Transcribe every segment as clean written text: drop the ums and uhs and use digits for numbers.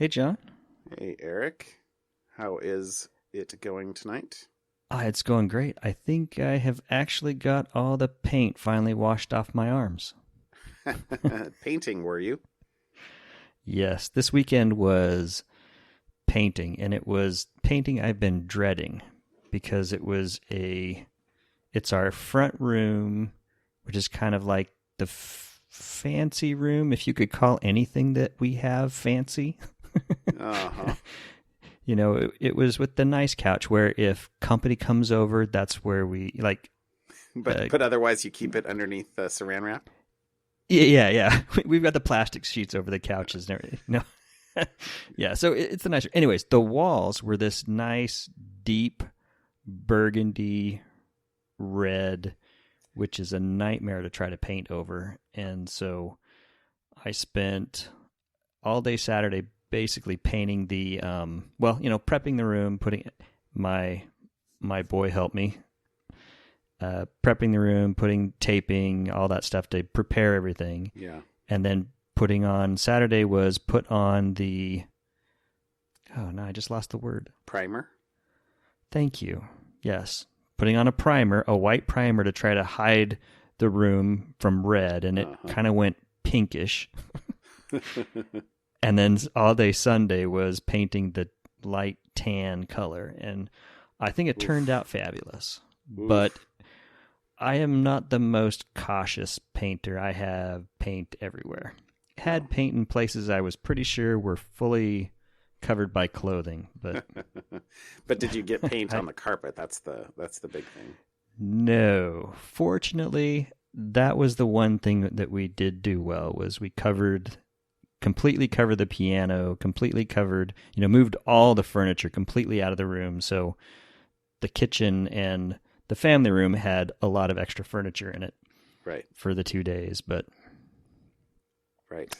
Hey, John. Hey, Eric. How is it going tonight? It's going great. I think I have actually got all the paint finally washed off my arms. Painting, were you? Yes, this weekend was painting, and it was painting I've been dreading because it's our front room, which is kind of like the fancy room, if you could call anything that we have fancy. Uh-huh. It was with the nice couch where if company comes over, that's where we like. But otherwise you keep it underneath the saran wrap? Yeah. We've got the plastic sheets over the couches and everything. No, yeah. So it's a nice. Anyways, the walls were this nice, deep burgundy red, which is a nightmare to try to paint over. And so I spent all day Saturday basically painting the prepping the room, putting my boy helped me prepping the room, putting taping, all that stuff to prepare everything. Yeah. And then putting on Saturday was put on the I just lost the word. Primer? Thank you. Yes. Putting on a white primer to try to hide the room from red, and it kind of went pinkish. And then all day Sunday was painting the light tan color, and I think it turned out fabulous. Oof. But I am not the most cautious painter. I have paint everywhere. Had paint in places I was pretty sure were fully covered by clothing, but But did you get paint on the carpet? That's the big thing. no. Fortunately, that was the one thing that we did do well was we completely covered the piano, completely covered, moved all the furniture completely out of the room. So the kitchen and the family room had a lot of extra furniture in it. Right. For the 2 days, but Right.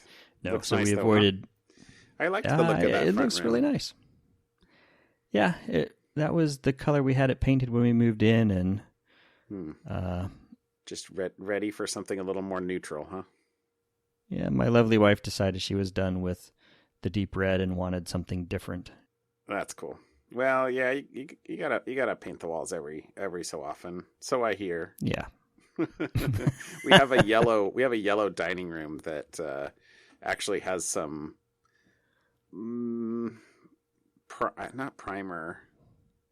no, Looks so nice we though, avoided. huh? I liked the look of that It front looks room. really nice. Yeah, that was the color we had it painted when we moved in, and Just ready for something a little more neutral, huh? yeah, my lovely wife decided she was done with the deep red and wanted something different. That's cool. Well, yeah, you gotta paint the walls every so often. So I hear. Yeah. We have a yellow dining room that actually has some not primer.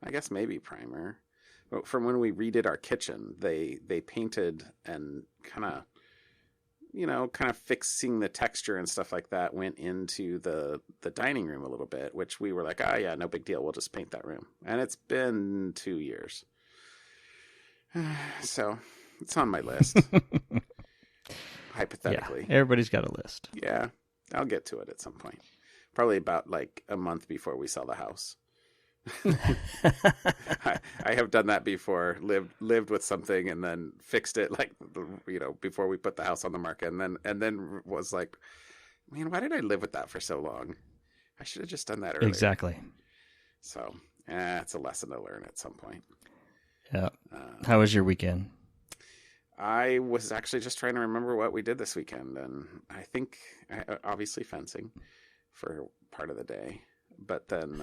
I guess maybe primer. But from when we redid our kitchen, they painted and kind of fixing the texture and stuff like that went into the dining room a little bit, which we were like, yeah, no big deal. We'll just paint that room. And it's been 2 years. So it's on my list. Hypothetically. Yeah, everybody's got a list. Yeah, I'll get to it at some point. Probably about like a month before we sell the house. I have done that before. Lived with something and then fixed it before we put the house on the market, and then was like, man, why did I live with that for so long? I should have just done that earlier. Exactly. So, it's a lesson to learn at some point. Yeah. How was your weekend? I was actually just trying to remember what we did this weekend, and I think obviously fencing for part of the day, but then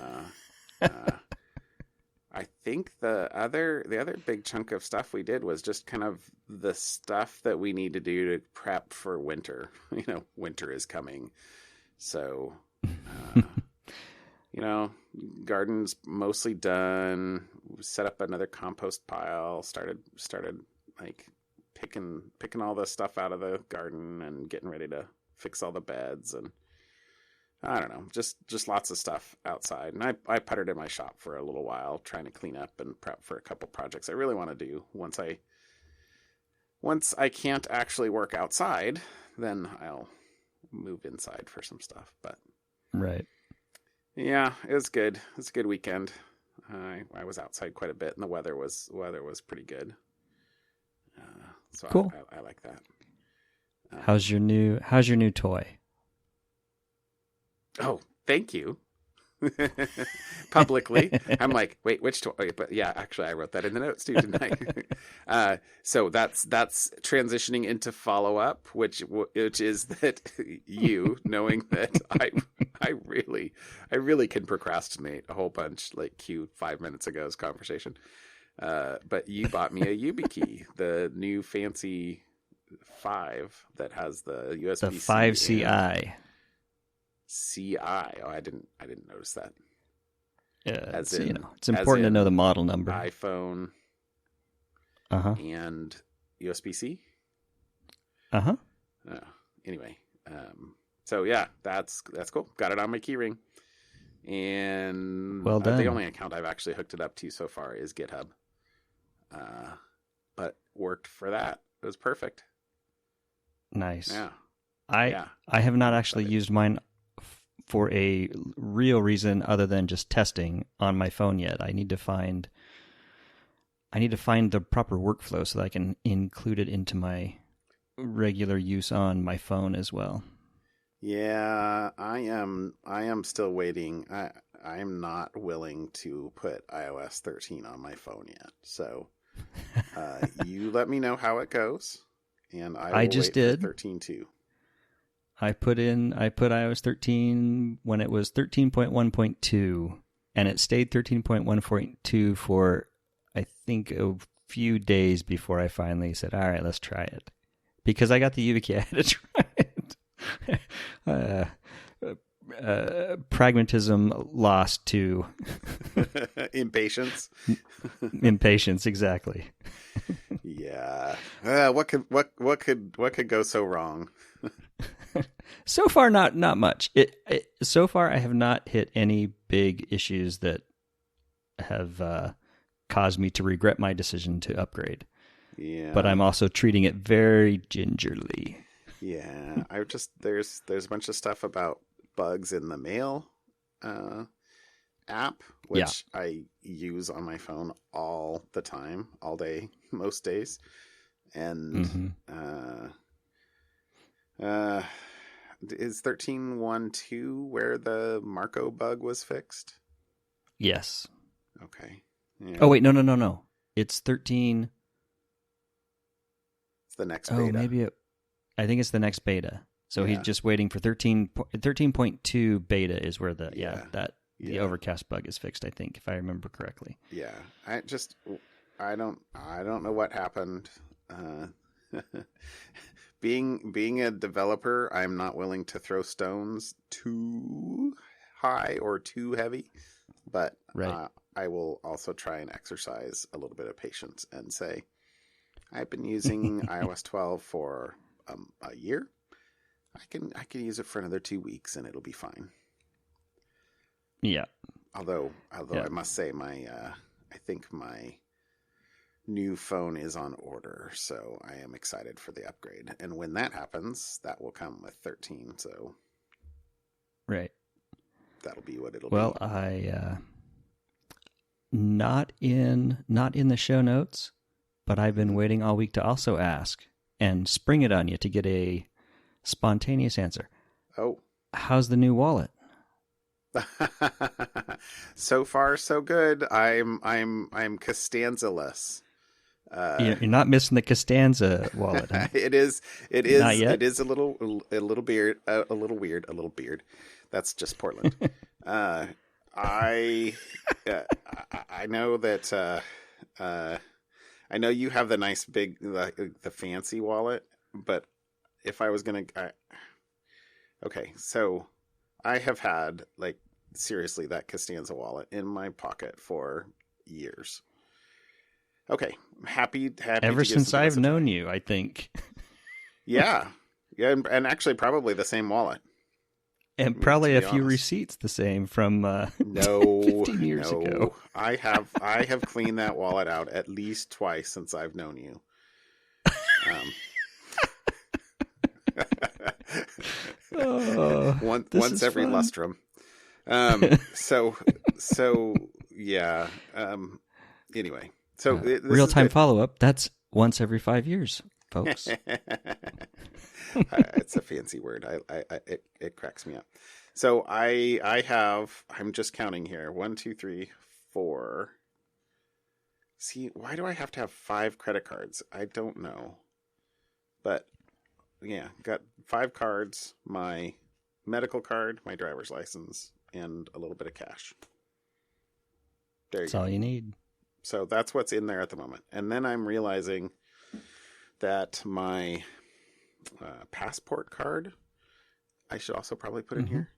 I think the other big chunk of stuff we did was just kind of the stuff that we need to do to prep for winter. Winter is coming, so garden's mostly done. Set up another compost pile. Started like picking all the stuff out of the garden and getting ready to fix all the beds, and I don't know, just lots of stuff outside. And I puttered in my shop for a little while, trying to clean up and prep for a couple projects I really want to do. Once I can't actually work outside, then I'll move inside for some stuff. But right. Yeah, it was good. It was a good weekend. I was outside quite a bit, and the weather was pretty good. So cool. I like that. How's your new toy? Oh, thank you. publicly. I'm like, wait, which toy? But yeah, actually, I wrote that in the notes too, didn't I? So that's transitioning into follow up, which is that you knowing that I really can procrastinate a whole bunch, like cue 5 minutes ago's conversation. But you bought me a YubiKey, the new fancy 5 that has the USB-C. The 5CI. CI. Oh, I didn't notice that. Yeah, it's important to know the model number. iPhone. And USB-C. Anyway, so yeah, that's cool. Got it on my keyring, and well done. The only account I've actually hooked it up to so far is GitHub. But worked for that. It was perfect. Nice. Yeah. I have not actually used mine for a real reason other than just testing on my phone yet. I need to find the proper workflow so that I can include it into my regular use on my phone as well. Yeah, I am still waiting. I am not willing to put iOS 13 on my phone yet. So you let me know how it goes, and I just did for 13 too. I put iOS 13 when it was 13.1.2, and it stayed 13.1.2 for, I think, a few days before I finally said, all right, let's try it. Because I got the YubiKey, I had to try it. Pragmatism lost to impatience. Impatience, exactly. Yeah. What could go so wrong? So far, not much. So far, I have not hit any big issues that have caused me to regret my decision to upgrade. Yeah. But I'm also treating it very gingerly. Yeah. There's a bunch of stuff about bugs in the mail app, which I use on my phone all the time, all day, most days. And is 13.1.2 where the Marco bug was fixed? Yes. Okay. Yeah. Oh, wait, no. It's 13. It's the next beta. I think it's the next beta. So he's just waiting for 13.2 beta is where the overcast bug is fixed, I think, if I remember correctly. Yeah. I don't know what happened. Being a developer, I'm not willing to throw stones too high or too heavy, but I will also try and exercise a little bit of patience and say, I've been using iOS 12 for a year. I can use it for another 2 weeks and it'll be fine. Yeah. Although I must say I think my new phone is on order, so I am excited for the upgrade. And when that happens, that will come with 13. So, right, that'll be what it'll be. Well, I not in the show notes, but I've been waiting all week to also ask and spring it on you to get a spontaneous answer. Oh, how's the new wallet? So far, so good. I'm Costanza-less. You're not missing the Costanza wallet. Huh? It is. Not yet? It is a little weird. That's just Portland. I know that. I know you have the nice big, the fancy wallet, but if I was gonna, okay, so I have had seriously that Costanza wallet in my pocket for years. Okay, happy. Ever since I've known you, I think. Yeah, and actually probably the same wallet. And probably a few receipts the same from 15 years ago. I have cleaned that wallet out at least twice since I've known you. Once every fun. Lustrum. So yeah. Anyway, so real time follow up. That's once every 5 years, folks. It's a fancy word. It cracks me up. So I'm just counting here. 1, 2, 3, 4. See, why do I have to have 5 credit cards? I don't know. But yeah, got 5 cards, my medical card, my driver's license, and a little bit of cash. There you That's go. all you need. So that's what's in there at the moment. And then I'm realizing that my passport card, I should also probably put in here.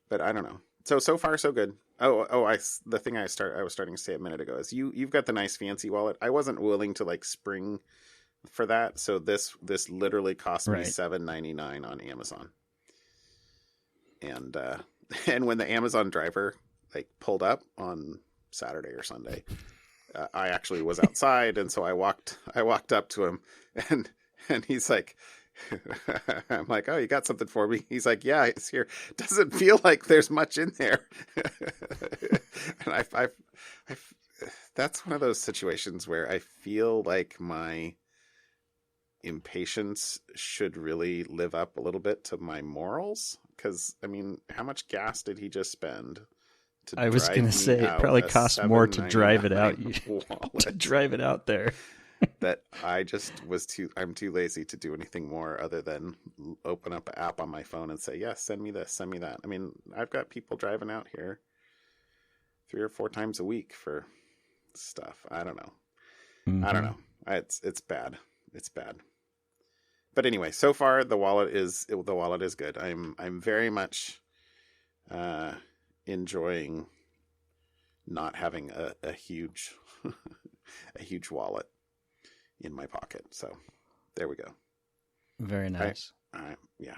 But I don't know. So far so good. The thing I was starting to say a minute ago is you've got the nice fancy wallet. I wasn't willing to like spring for that, so this literally cost me $7.99 on Amazon. And and when the Amazon driver like pulled up on Saturday or Sunday, I actually was outside, and so I walked up to him, and he's like, I'm like, oh, you got something for me? He's like, yeah, it's here. Doesn't feel like there's much in there. And I that's one of those situations where I feel like my impatience should really live up a little bit to my morals. Because, I mean, how much gas did he just spend? I was going to say it probably costs more to drive it out. To drive it out there. That I'm too lazy to do anything more other than open up an app on my phone and say, yes, send me this, send me that. I mean, I've got people driving out here 3 or 4 times a week for stuff. I don't know. Mm-hmm. I don't know. It's bad. It's bad. But anyway, so far the wallet is good. I'm very much enjoying not having a huge a huge wallet in my pocket. So there we go. Very nice. Yeah.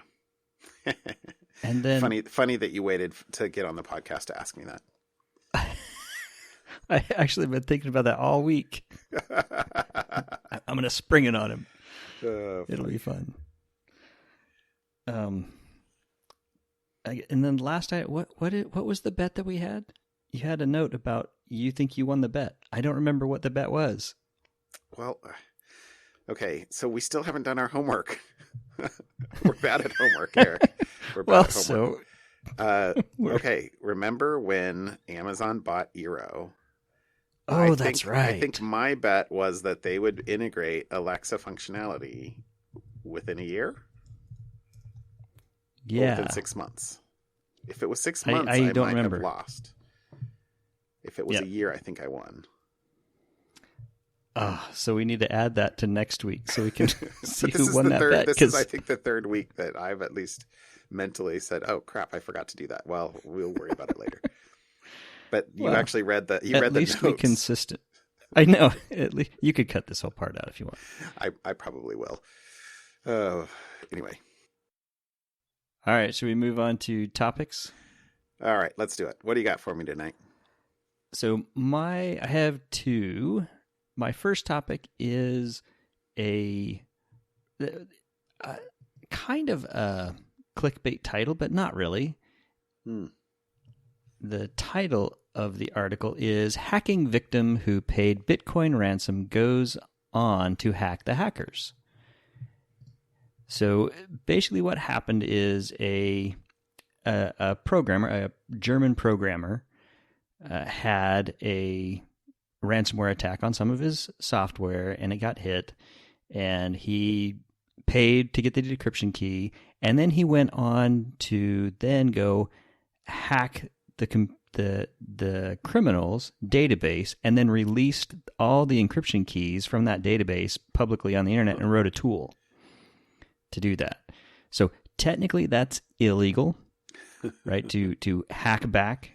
And then funny that you waited to get on the podcast to ask me that. I actually been thinking about that all week. I'm going to spring it on him. It'll be fun. And then last night, what was the bet that we had? You had a note about you think you won the bet. I don't remember what the bet was. Well, okay, so we still haven't done our homework. We're bad at homework, Eric. We're bad at homework. Okay, remember when Amazon bought Eero? Oh, that's right. I think my bet was that they would integrate Alexa functionality within a year. Yeah. Within 6 months. If it was 6 months, I don't might remember. have lost. If it was a year, I think I won. So we need to add that to next week so we can see who won that bet. This is, I think, the third week that I've at least mentally said, "Oh crap, I forgot to do that." Well, we'll worry about it later. But you actually read the at least be consistent. I know. At least you could cut this whole part out if you want. I probably will. Anyway. All right. Should we move on to topics? All right. Let's do it. What do you got for me tonight? So I have 2. My first topic is a kind of a clickbait title, but not really. The title of the article is Hacking Victim Who Paid Bitcoin Ransom Goes On to Hack the Hackers. So basically what happened is a programmer, a German programmer, had a ransomware attack on some of his software, and it got hit, and he paid to get the decryption key, and then he went on to then go hack the criminal's database, and then released all the encryption keys from that database publicly on the internet and wrote a tool to do that. So technically that's illegal, right? to hack back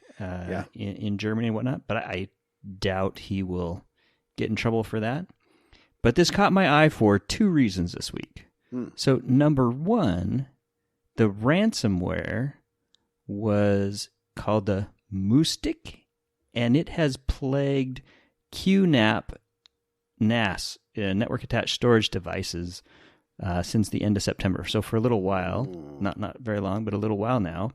in Germany and whatnot, but I doubt he will get in trouble for that. But this caught my eye for 2 reasons this week. So number 1, the ransomware was called the Moostic, and it has plagued QNAP NAS, network attached storage devices, since the end of September. So for a little while, not very long, but a little while now.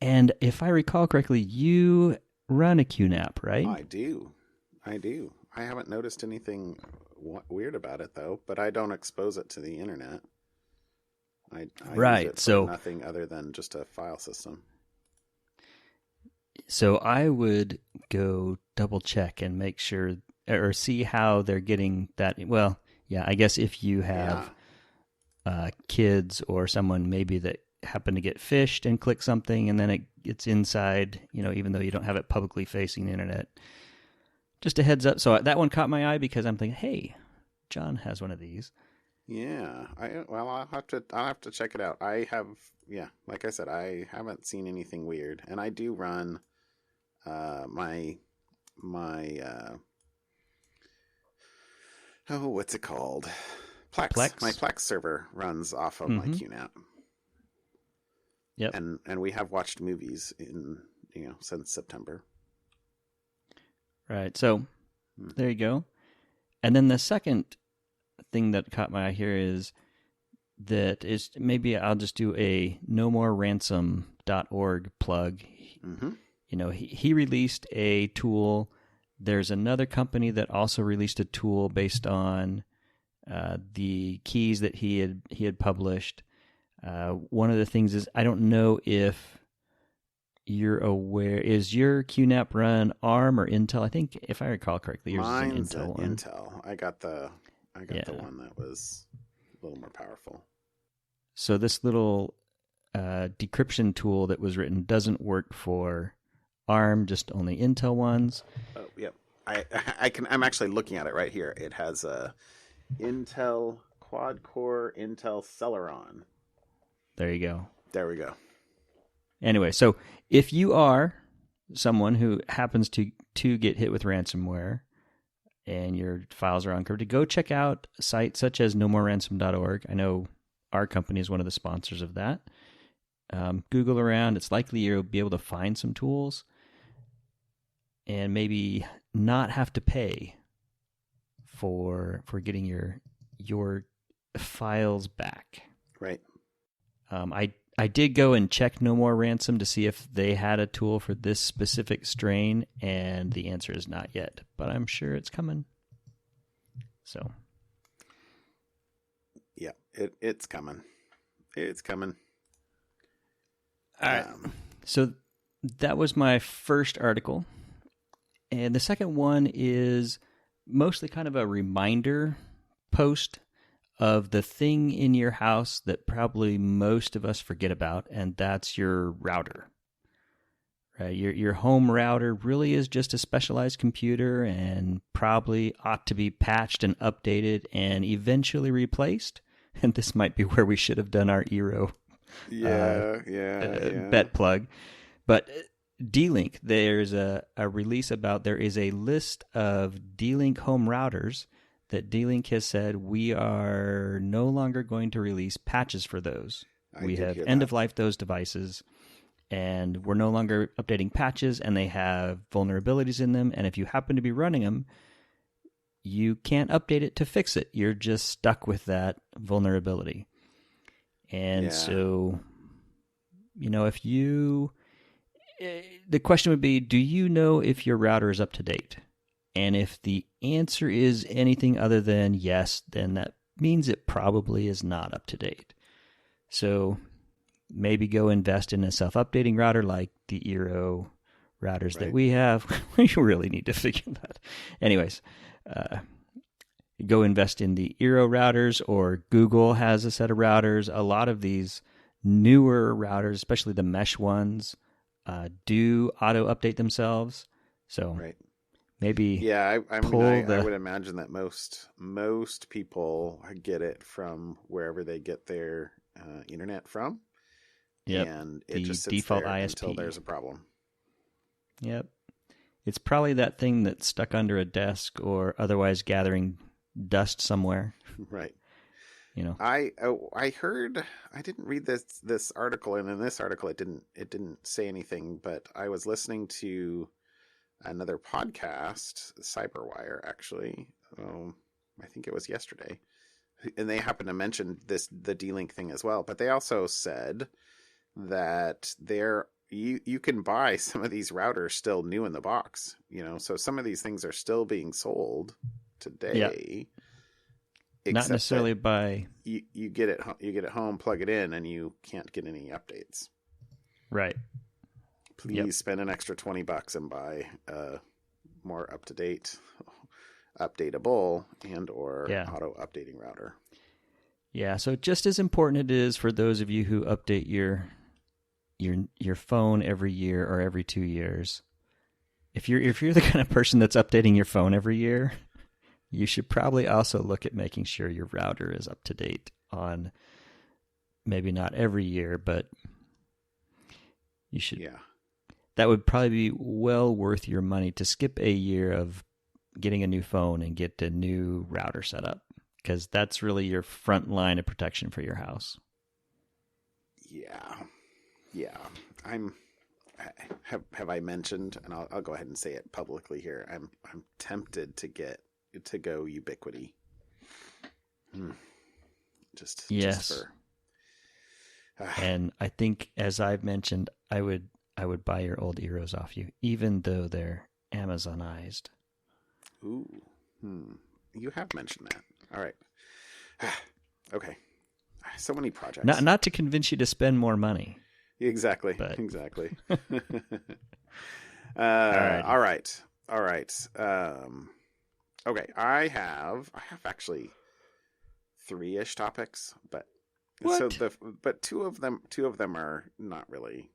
And if I recall correctly, you run a QNAP, right? I do. I haven't noticed anything weird about it, though, but I don't expose it to the internet. I Right. use it for So nothing other than just a file system. So I would go double check and make sure or see how they're getting that. Well, yeah, I guess if you Yeah. have kids or someone maybe that happen to get phished and click something and then it's inside, even though you don't have it publicly facing the internet. Just a heads up. So that one caught my eye because I'm thinking, hey, John has one of these. Yeah. I'll have to check it out. Like I said, I haven't seen anything weird, and I do run my what's it called? Plex. My Plex server runs off of my QNAP. Yep. And we have watched movies since September. Right. So there you go. And then the second thing that caught my eye here is maybe I'll just do a nomoreransom.org plug. Mm-hmm. He released a tool. There's another company that also released a tool based on the keys that he had published. One of the things is, I don't know if you're aware, is your QNAP run ARM or Intel? I think, if I recall correctly, yours Mine's is an Intel one. Intel. I got the one that was a little more powerful. So this little decryption tool that was written doesn't work for ARM, just only Intel ones. Oh, yep. I'm actually looking at it right here. It has a Intel quad-core Intel Celeron. There you go. There we go. Anyway, so if you are someone who happens to get hit with ransomware and your files are unencrypted, go check out sites such as nomoreransom.org. I know our company is one of the sponsors of that. Google around. It's likely you'll be able to find some tools and maybe not have to pay for getting your files back. Right. I did go and check No More Ransom to see if they had a tool for this specific strain, and the answer is not yet, but I'm sure it's coming. So, yeah, it's coming. It's coming. All right. So that was my first article, and the second one is mostly kind of a reminder post of the thing in your house that probably most of us forget about, and that's your router. Right? Your home router really is just a specialized computer and probably ought to be patched and updated and eventually replaced. And this might be where we should have done our Eero bet plug. But D-Link, there's a release about there is a list of D-Link home routers that D-Link has said we are no longer going to release patches for those. We have end-of-life those devices, and we're no longer updating patches, and they have vulnerabilities in them, and if you happen to be running them, you can't update it to fix it. You're just stuck with that vulnerability. And so, if you... The question would be, do you know if your router is up to date? And if the answer is anything other than yes, then that means it probably is not up to date. So maybe go invest in a self-updating router like the Eero routers that we have. We really need to figure that. Anyways, go invest in the Eero routers, or Google has a set of routers. A lot of these newer routers, especially the mesh ones, do auto-update themselves. So... Right. Maybe I would imagine that most people get it from wherever they get their internet from. Yep. And it just sits default there ISP until there's a problem. Yep. It's probably that thing that's stuck under a desk or otherwise gathering dust somewhere. Right. I heard, I didn't read this article, and in this article it didn't say anything, but I was listening to another podcast, Cyberwire, actually. I think it was yesterday. And they happened to mention the D-Link thing as well. But they also said that you can buy some of these routers still new in the box. So some of these things are still being sold today. Not Except necessarily that by you get it home, plug it in, and you can't get any updates. right. Please spend an extra $20 and buy a more up to date, updatable, and or auto updating router. Yeah. So just as important it is for those of you who update your phone every year or every 2 years. If you're the kind of person that's updating your phone every year, you should probably also look at making sure your router is up to date on maybe not every year, but you should. Yeah. That would probably be well worth your money to skip a year of getting a new phone and get a new router set up, because that's really your front line of protection for your house. Yeah. Have I mentioned, and I'll go ahead and say it publicly here. I'm tempted to go Ubiquity. Just for. And I think, as I've mentioned, I would buy your old Eros off you, even though they're Amazonized. Ooh. You have mentioned that. All right. Okay. So many projects. Not to convince you to spend more money. Exactly. But... Exactly. All right. All right. Okay. I have actually 3-ish topics, but what? but two of them are not really.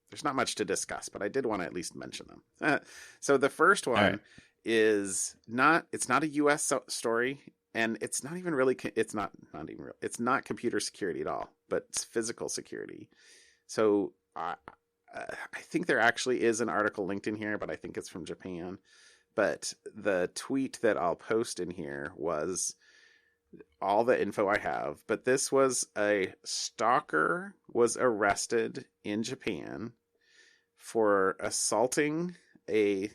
There's not much to discuss, but I did want to at least mention them. So the first one is not. It's not a U.S. story, and it's not even really. It's not even real. It's not computer security at all, but it's physical security. So I think there actually is an article linked in here, but I think it's from Japan. But the tweet that I'll post in here was all the info I have. But this was a stalker was arrested in Japan for assaulting they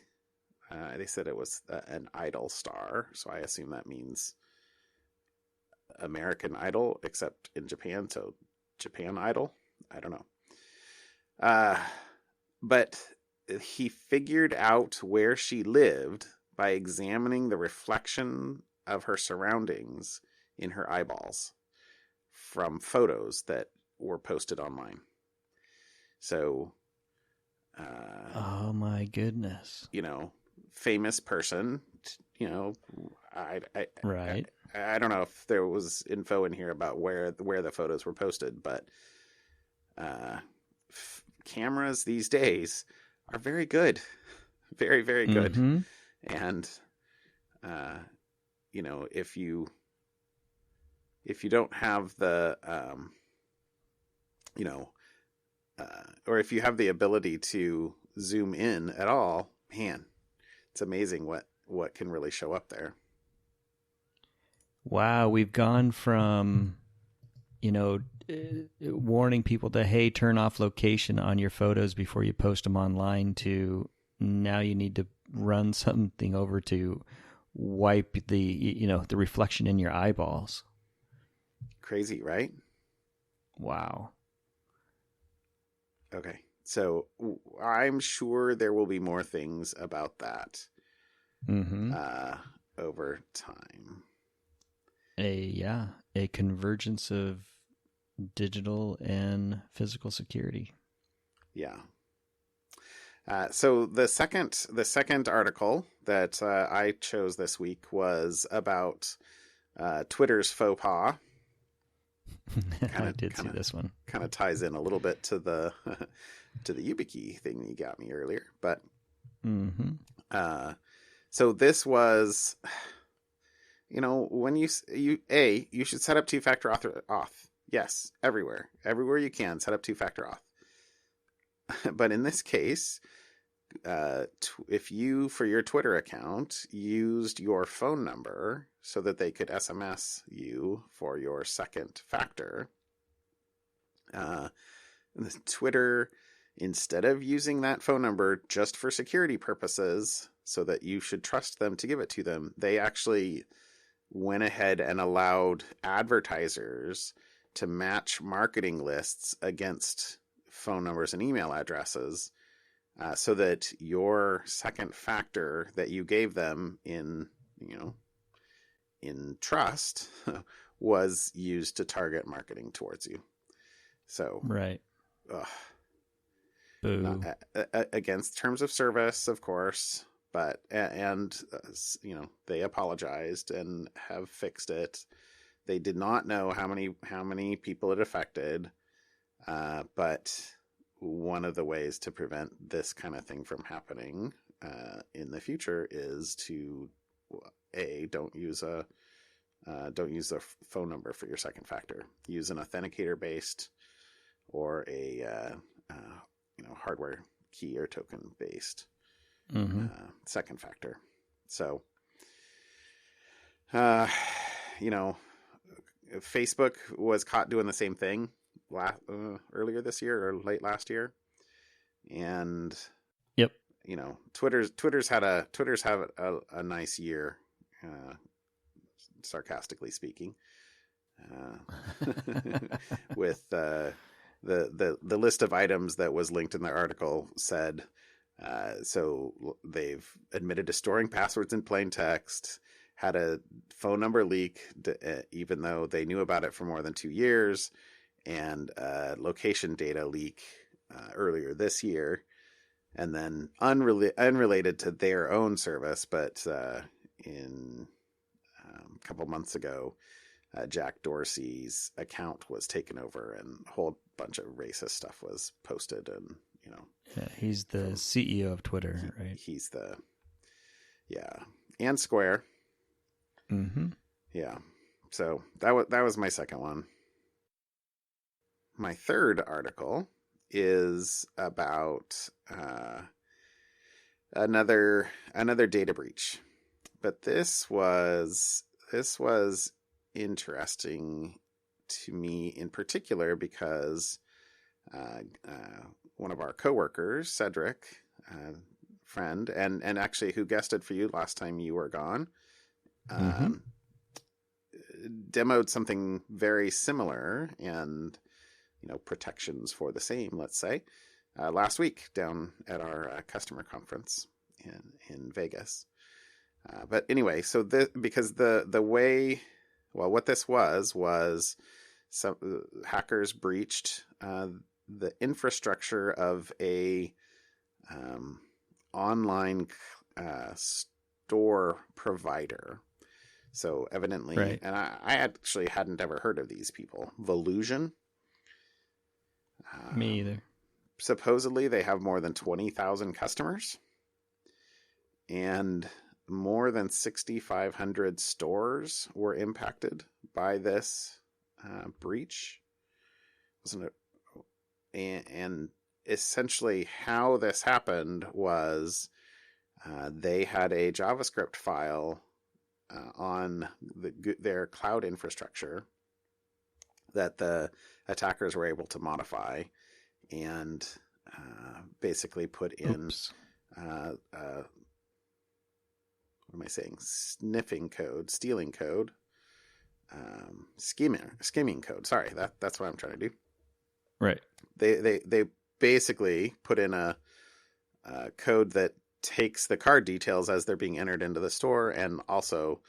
said it was an Idol star. So I assume that means American Idol, except in Japan. So Japan Idol. I don't know. But he figured out where she lived by examining the reflection of her surroundings in her eyeballs from photos that were posted online. So, oh my goodness! Famous person. I don't know if there was info in here about where the photos were posted, but cameras these days are very good, very, very good. Mm-hmm. And if you don't have the or if you have the ability to zoom in at all, man, it's amazing what can really show up there. Wow, we've gone from warning people to, hey, turn off location on your photos before you post them online, to now you need to run something over to wipe the reflection in your eyeballs. Crazy, right? Wow. Okay. So I'm sure there will be more things about that over time. A convergence of digital and physical security. Yeah. So the second article that I chose this week was about Twitter's faux pas. I did see this one. Kind of ties in a little bit to the to the YubiKey thing you got me earlier, but so this was, when you should set up two-factor auth. Yes, everywhere you can set up two-factor auth. But in this case, if you, for your Twitter account, used your phone number so that they could SMS you for your second factor, Twitter, instead of using that phone number just for security purposes so that you should trust them to give it to them, they actually went ahead and allowed advertisers to match marketing lists against phone numbers and email addresses, so that your second factor that you gave them in in trust was used to target marketing towards you. So, Right. ugh, Boo. not, against terms of service, of course, but they apologized and have fixed it. They did not know how many people it affected, but one of the ways to prevent this kind of thing from happening in the future is to don't use a phone number for your second factor. Use an authenticator based or a hardware key or token based second factor. So, Facebook was caught doing the same thing earlier this year or late last year, and yep, Twitter's had a nice year, sarcastically speaking, with the list of items that was linked in the article said. So they've admitted to storing passwords in plain text, had a phone number leak, even though they knew about it for more than 2 years, and location data leak earlier this year. And then unrelated to their own service, but in a couple months ago, Jack Dorsey's account was taken over and a whole bunch of racist stuff was posted. And, he's the CEO of Twitter, right? He's and Square. Mm-hmm. Yeah. So that was my second one. My third article is about another data breach, but this was interesting to me in particular because one of our coworkers, Cedric, friend, and actually who guested for you last time you were gone, demoed something very similar and protections for the same, let's say, last week down at our customer conference in Vegas. But anyway, so because the way, well, what this was some hackers breached the infrastructure of a online store provider. So evidently, right. And I actually hadn't ever heard of these people. Volusion. Me either. Supposedly, they have more than 20,000 customers, and more than 6,500 stores were impacted by this breach. Wasn't it? And essentially, how this happened was they had a JavaScript file on their cloud infrastructure that the attackers were able to modify and basically put in what am I saying? Sniffing code, stealing code, skimming code. Sorry, that's what I'm trying to do. Right. They basically put in a code that takes the card details as they're being entered into the store and also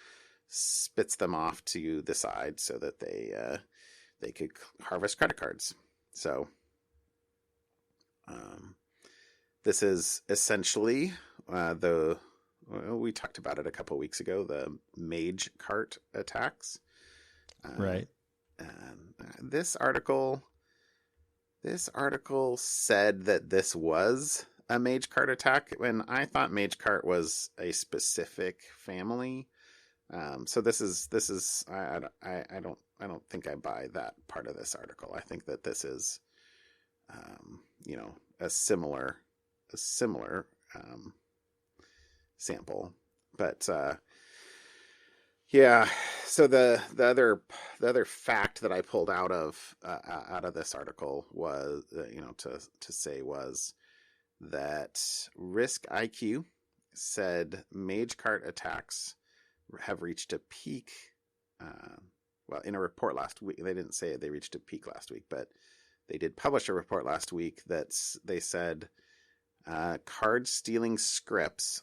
spits them off to the side so that they could harvest credit cards. So this is essentially we talked about it a couple of weeks ago, the Mage Cart attacks. Right. This article said that this was a Mage Cart attack, when I thought Mage Cart was a specific family. So this is I don't think I buy that part of this article. I think that this is a similar sample, but yeah. So the other fact that I pulled out of this article was to say was that Risk IQ said Mage Cart attacks have reached a peak. Well, in a report last week, they didn't say they reached a peak last week, but they did publish a report last week that they said card stealing scripts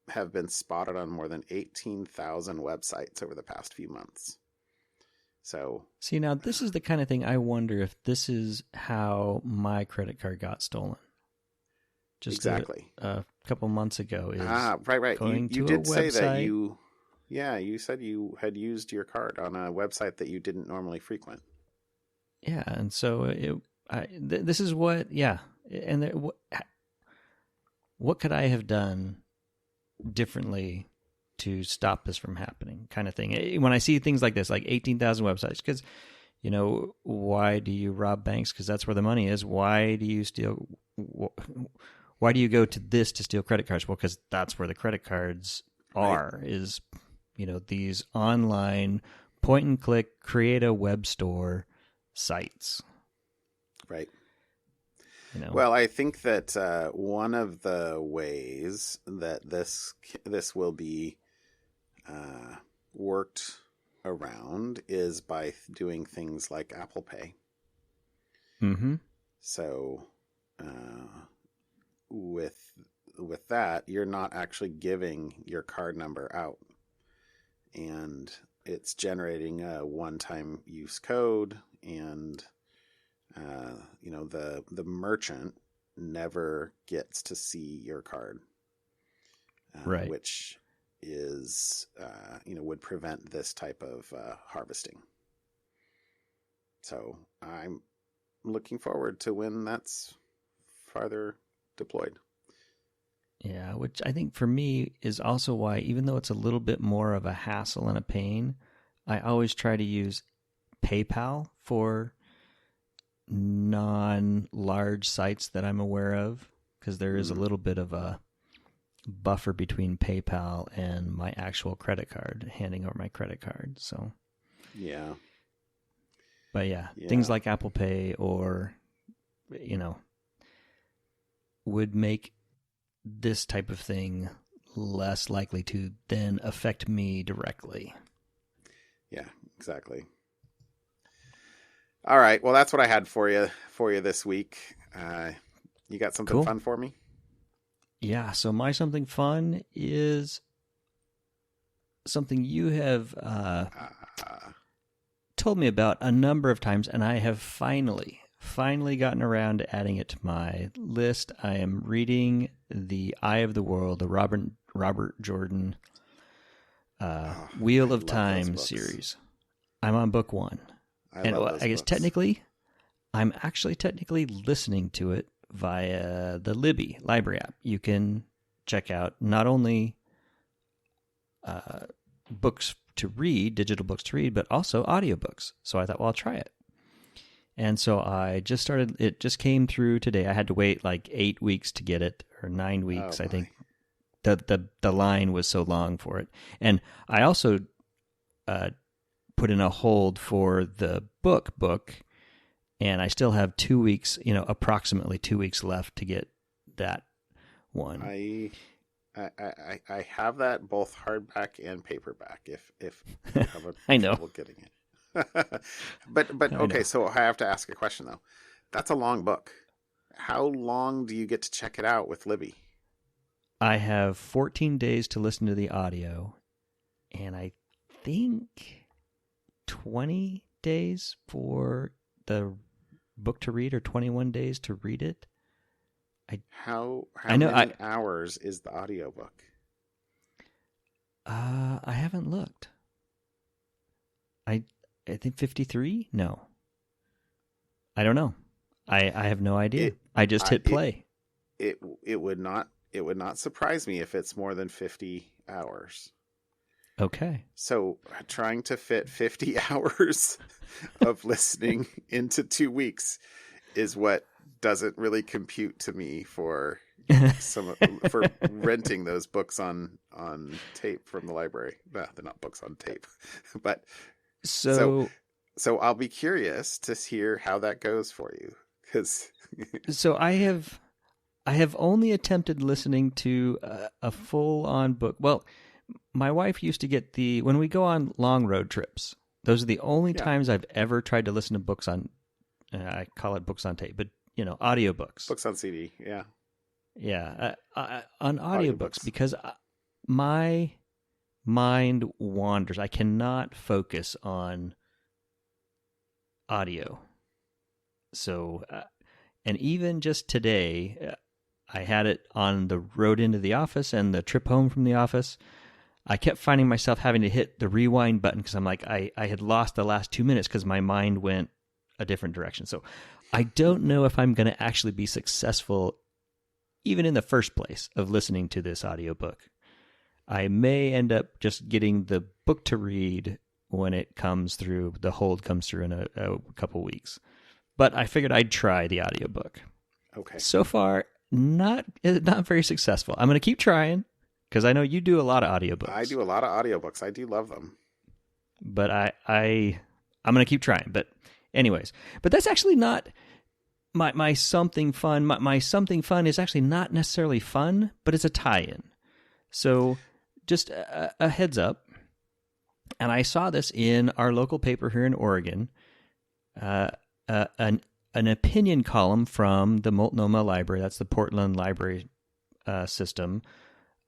have been spotted on more than 18,000 websites over the past few months. So, see, now this is the kind of thing I wonder if this is how my credit card got stolen. Just exactly. A couple months ago. Right. Going you to did a say website. that you said you had used your card on a website that you didn't normally frequent. Yeah, and so this is what, and what could I have done differently to stop this from happening, kind of thing. When I see things like this, like 18,000 websites, because, why do you rob banks? Because that's where the money is. Why do you steal? Why do you go to this to steal credit cards? Well, because that's where the credit cards are, right. Is, these online point and click, create a web store sites. Right. Well, I think that one of the ways that this will be worked around is by doing things like Apple Pay. Mm-hmm. So with that, you're not actually giving your card number out, and it's generating a one-time use code, and the merchant never gets to see your card, right? Which is would prevent this type of harvesting. So I'm looking forward to when that's farther deployed. Yeah, which I think for me is also why, even though it's a little bit more of a hassle and a pain, I always try to use PayPal for non-large sites that I'm aware of, because there is a little bit of a buffer between PayPal and my actual credit card, handing over my credit card. So yeah. But yeah, things like Apple Pay or, would make this type of thing less likely to then affect me directly. Yeah, exactly. All right. Well, that's what I had for you this week. You got something fun for me? Yeah. So my something fun is something you have told me about a number of times, and I have finally gotten around to adding it to my list. I am reading The Eye of the World, the Robert Jordan Wheel of Time series. I'm on book 1. I guess technically, I'm actually listening to it via the Libby library app. You can check out not only books to read, digital books to read, but also audiobooks. So I thought, well, I'll try it. And so I just started, it just came through today. I had to wait like 8 weeks to get it, or 9 weeks. I think the line was so long for it. And I also put in a hold for the book, and I still have 2 weeks, approximately 2 weeks left to get that one. I have that both hardback and paperback. If you have a I know trouble getting it. but okay, so I have to ask a question though. That's a long book. How long do you get to check it out with Libby? I have 14 days to listen to the audio, and I think 20 days for the book to read, or 21 days to read it. How many hours is the audiobook? I haven't looked. I think 53? No. I don't know. I have no idea. I just hit play. It would not surprise me if it's more than 50 hours. Okay. So trying to fit 50 hours of listening into 2 weeks is what doesn't really compute to me for for renting those books on tape from the library. No, they're not books on tape, but so I'll be curious to hear how that goes for you, because so I have only attempted listening to a full on book. Well, my wife used to get when we go on long road trips. Those are the only times I've ever tried to listen to books on. I call it books on tape, but audiobooks. Books on CD, yeah. Yeah, on audiobooks, because my mind wanders. I cannot focus on audio. So, and even just today, I had it on the road into the office and the trip home from the office. I kept finding myself having to hit the rewind button because I'm like, I had lost the last 2 minutes because my mind went a different direction. So I don't know if I'm going to actually be successful even in the first place of listening to this audiobook. I may end up just getting the book to read when it comes through, the hold comes through in a couple weeks. But I figured I'd try the audiobook. Okay. So far, not very successful. I'm going to keep trying because I know you do a lot of audiobooks. I do a lot of audiobooks. I do love them. But I'm going to keep trying. But anyways, but that's actually not my something fun. My something fun is actually not necessarily fun, but it's a tie-in. So just a heads up. And I saw this in our local paper here in Oregon, an opinion column from the Multnomah Library, that's the Portland Library system,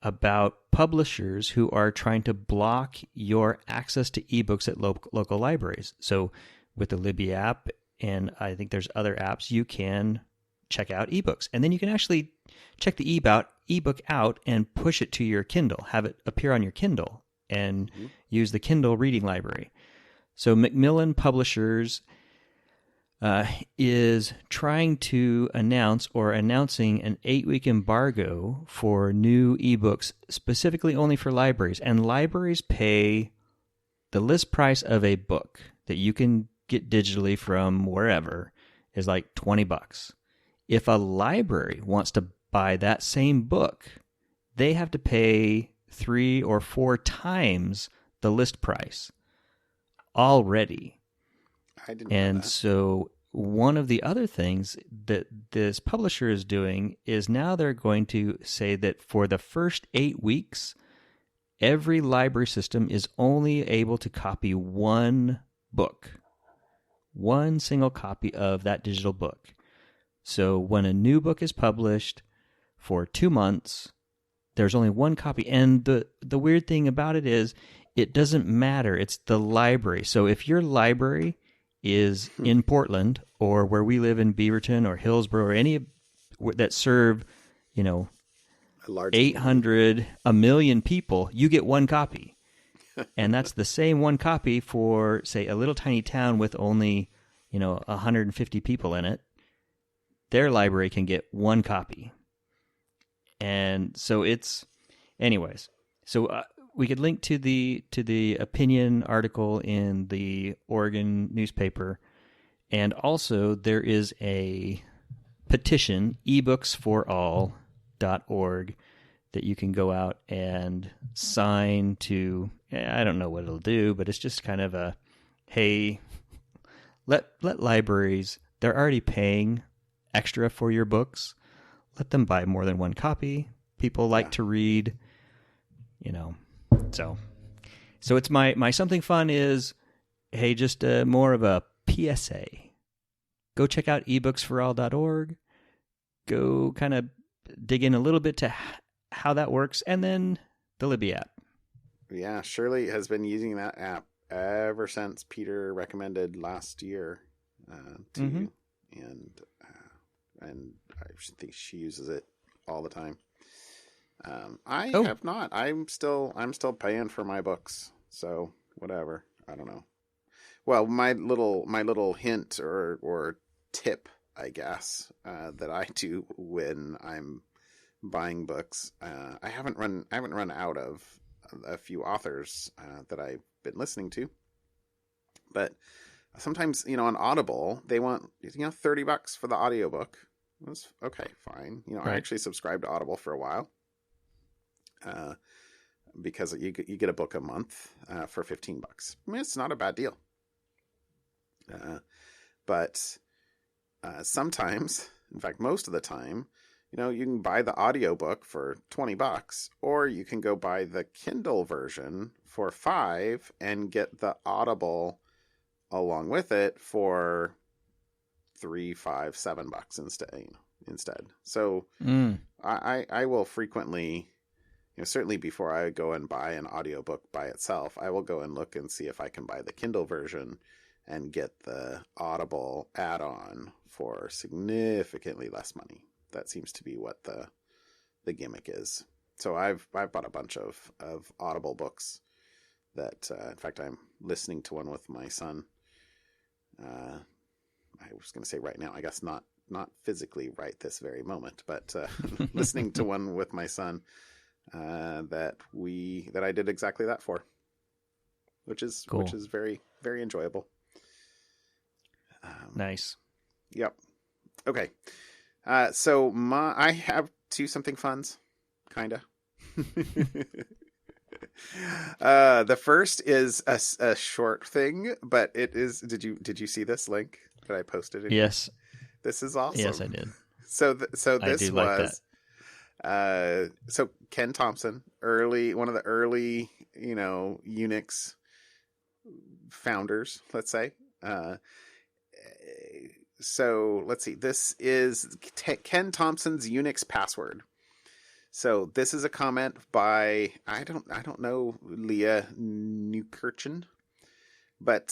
about publishers who are trying to block your access to ebooks at local libraries. So with the Libby app, and I think there's other apps, you can check out ebooks. And then you can actually check the ebook out and push it to your Kindle, have it appear on your Kindle, and use the Kindle reading library. So Macmillan Publishers is trying to announcing an 8-week embargo for new ebooks, specifically only for libraries. And libraries pay the list price of a book that you can get digitally from wherever is like $20. If a library wants to buy that same book, they have to pay 3 or 4 times the list price already. I didn't know that. And so one of the other things that this publisher is doing is now they're going to say that for the first 8 weeks, every library system is only able to copy one book, one single copy of that digital book. So when a new book is published for 2 months, there's only one copy. And the weird thing about it is it doesn't matter. It's the library. So if your library is in Portland or where we live in Beaverton or Hillsborough or any that serve, a large 800, a million people, you get one copy. And that's the same one copy for, say, a little tiny town with only, 150 people in it. Their library can get one copy. And so anyways. So we could link to the opinion article in the Oregon newspaper, and also there is a petition, ebooksforall.org, that you can go out and sign to. I don't know what it'll do, but it's just kind of a, hey, let libraries, they're already paying extra for your books. Let them buy more than one copy. People like to read, So it's my something fun is, hey, just more of a PSA. Go check out ebooksforall.org. Go kind of dig in a little bit to how that works, and then the Libby app. Yeah, Shirley has been using that app ever since Peter recommended last year to you, and I think she uses it all the time. I have not. I'm still paying for my books, so whatever. I don't know. Well, my little hint or tip, I guess, that I do when I'm buying books. I haven't run out of a few authors that I've been listening to, but sometimes on Audible they want $30 for the audiobook. That's okay, fine. Right. I actually subscribed to Audible for a while. Because you get a book a month for $15. I mean, it's not a bad deal. But sometimes, in fact, most of the time, you can buy the audiobook for $20, or you can go buy the Kindle version for $5 and get the Audible along with it for $3, $5, $7 instead. So I will frequently certainly before I go and buy an audiobook by itself, I will go and look and see if I can buy the Kindle version and get the Audible add-on for significantly less money. That seems to be what the gimmick is. So I've bought a bunch of Audible books that, in fact, I'm listening to one with my son. I was going to say right now, I guess not physically right this very moment, but listening to one with my son that I did exactly that for, which is cool. Which is very, very enjoyable. Nice. Yep. Okay. So I have two something funs, kinda. The first is a short thing, but it is. Did you see this link that I posted? Yes. This is awesome. Yes, I did. So this was like Ken Thompson, one of the early Unix founders, let's say. So let's see. This is Ken Thompson's Unix password. So this is a comment by I don't know Leah Newkirchen, but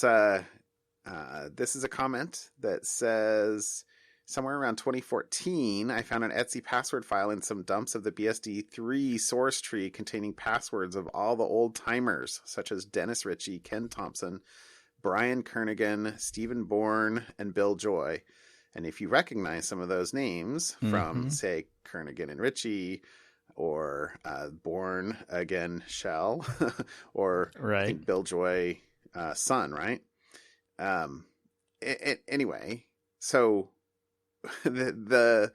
this is a comment that says somewhere around 2014, I found an Etsy password file in some dumps of the BSD3 source tree containing passwords of all the old timers such as Dennis Ritchie, Ken Thompson, Brian Kernighan, Stephen Bourne, and Bill Joy. And if you recognize some of those names from, say, Kernighan and Ritchie, or Bourne, again, Shell, or right. I think Bill Joy, son, right? Anyway, so the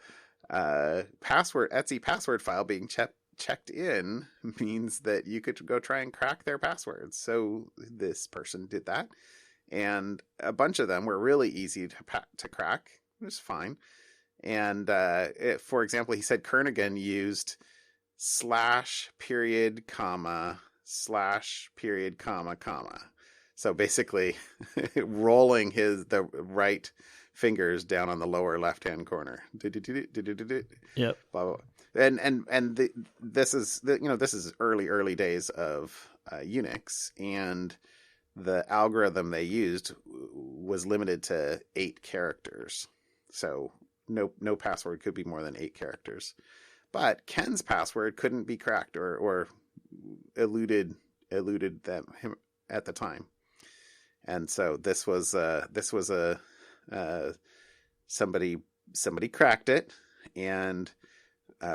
password Etsy password file being checked in means that you could go try and crack their passwords. So this person did that, and a bunch of them were really easy to crack. It was fine. And for example, he said Kernighan used /period, comma, /period, comma. So basically rolling the right fingers down on the lower left-hand corner. Yep. Blah, blah, blah. And this is early days of Unix, and the algorithm they used was limited to 8 characters. So no password could be more than 8 characters. But Ken's password couldn't be cracked or eluded him at the time. And so this was somebody cracked it and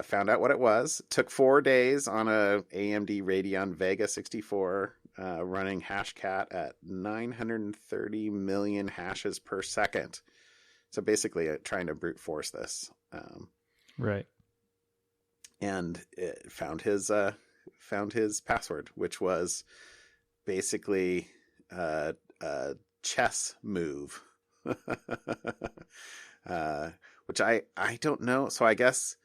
found out what it was. Took 4 days on a AMD Radeon Vega 64 running Hashcat at 930 million hashes per second. So basically trying to brute force this. Right. And it found his password, which was basically a chess move, which I don't know. So I guess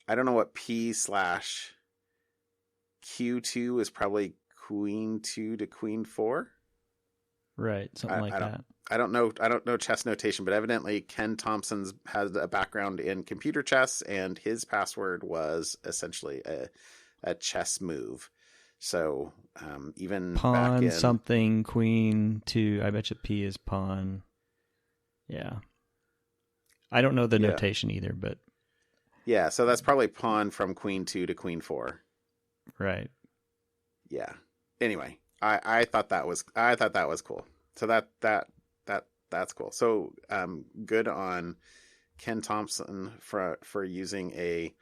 I don't know what P/Q2 is, probably queen 2 to queen 4. Right, something like that. I don't know chess notation, but evidently Ken Thompson's has a background in computer chess, and his password was essentially a chess move. So even pawn back in something, queen 2. I bet you P is pawn. Yeah. I don't know the notation either, but yeah, so that's probably pawn from queen 2 to queen 4. Right. Yeah. Anyway, I thought that was cool. So that's cool. So good on Ken Thompson for using a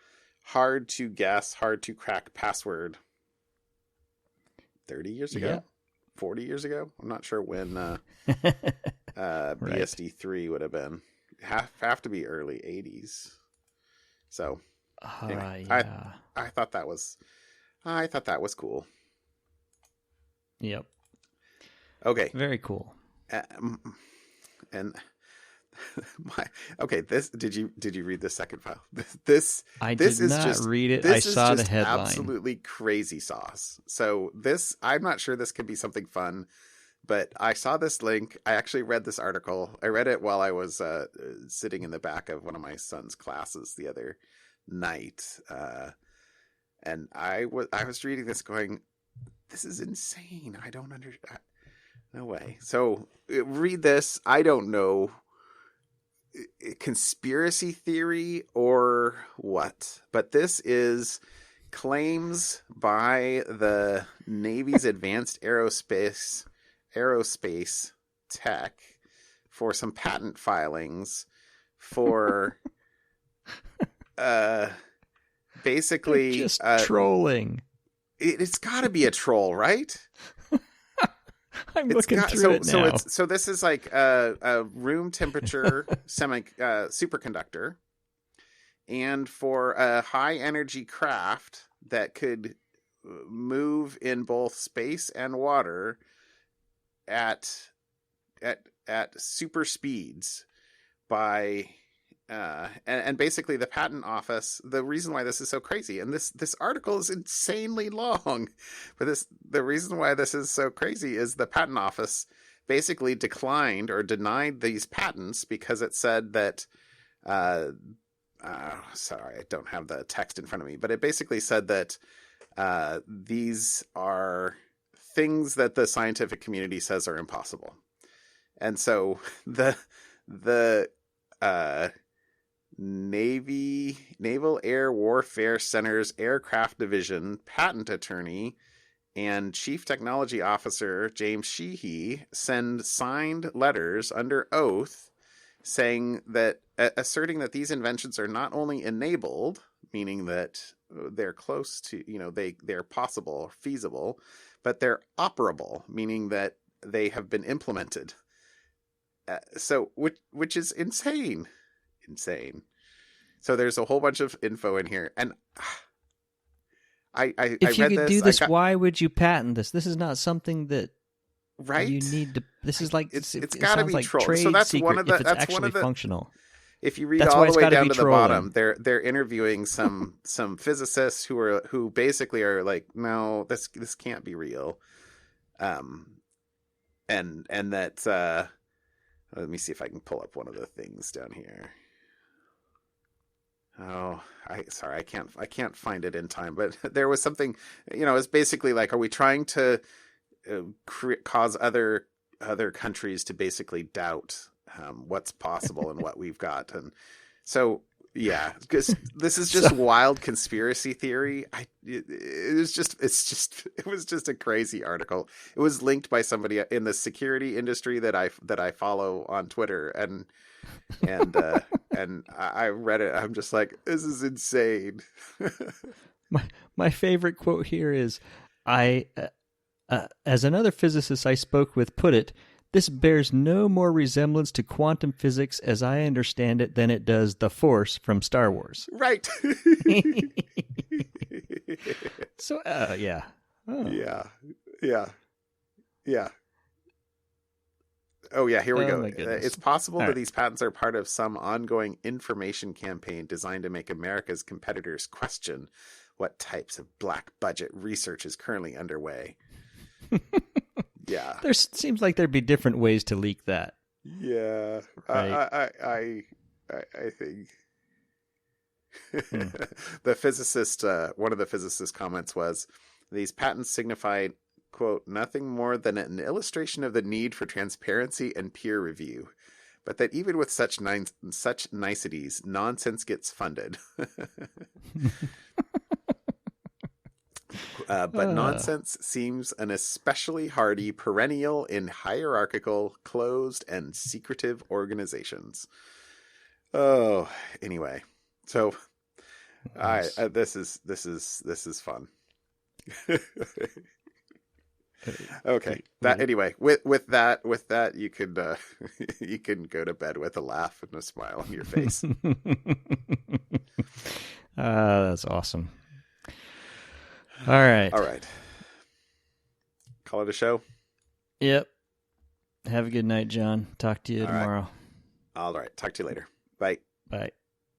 hard to guess, hard to crack password 30 years ago, 40 years ago. I'm not sure when BSD3 would have been. Have to be early 80s. So anyway, yeah. I thought that was cool. Yep. Okay. Very cool. And this did you read the second file? This did not read it. I saw the headline. Absolutely crazy sauce. So I'm not sure this could be something fun, but I saw this link. I actually read this article. I read it while I was sitting in the back of one of my son's classes the other night. And I was reading this going, this is insane. I don't understand. No way. So read this. I don't know, conspiracy theory or what, but this is claims by the Navy's Advanced Aerospace Tech for some patent filings for basically just trolling. It's got to be a troll, right? I'm looking through it now. So this is like a room temperature superconductor, and for a high energy craft that could move in both space and water at super speeds by and basically the patent office, the reason why this is so crazy, and this article is insanely long, but the reason why this is so crazy is the patent office basically declined or denied these patents because it said that sorry, I don't have the text in front of me, but it basically said that these are things that the scientific community says are impossible. And so the Naval Air Warfare Center's Aircraft Division patent attorney and Chief Technology Officer James Sheehy send signed letters under oath saying that asserting that these inventions are not only enabled, meaning that they're close to, they're possible or feasible, but they're operable, meaning that they have been implemented. So which is insane. So there's a whole bunch of info in here, and if you could do this, why would you patent this? This is not something that you need to. This is like it's got to be like troll. Trade so that's secret one of the. If it's that's actually one of the functional. If you read that's all the way down to the trolling. bottom, they're interviewing some physicists who basically are like, no, this can't be real, and that. Let me see if I can pull up one of the things down here. Oh, I can't find it in time, but there was something, it's basically like, are we trying to cause other countries to basically doubt what's possible and what we've got? And so, yeah, because this is just wild conspiracy theory. It was just a crazy article. It was linked by somebody in the security industry that I follow on Twitter, and I read it. I'm just like, this is insane. My favorite quote here is, as another physicist I spoke with put it, this bears no more resemblance to quantum physics as I understand it than it does the Force from Star Wars. Right. So, yeah. Oh. Yeah. Oh, yeah, here we go. Goodness. It's possible that these patents are part of some ongoing information campaign designed to make America's competitors question what types of black budget research is currently underway. Yeah. There seems like there'd be different ways to leak that. Yeah. Right. I think the physicist, one of the physicist's comments was, these patents signified, quote, nothing more than an illustration of the need for transparency and peer review, but that even with such niceties, nonsense gets funded. But nonsense seems an especially hardy perennial in hierarchical, closed, and secretive organizations. Oh, anyway, so nice. This is fun. Okay. Anyway, with that, you can you can go to bed with a laugh and a smile on your face. That's awesome. All right. Call it a show. Yep. Have a good night, John. Talk to you tomorrow. All right. Talk to you later. Bye. Bye.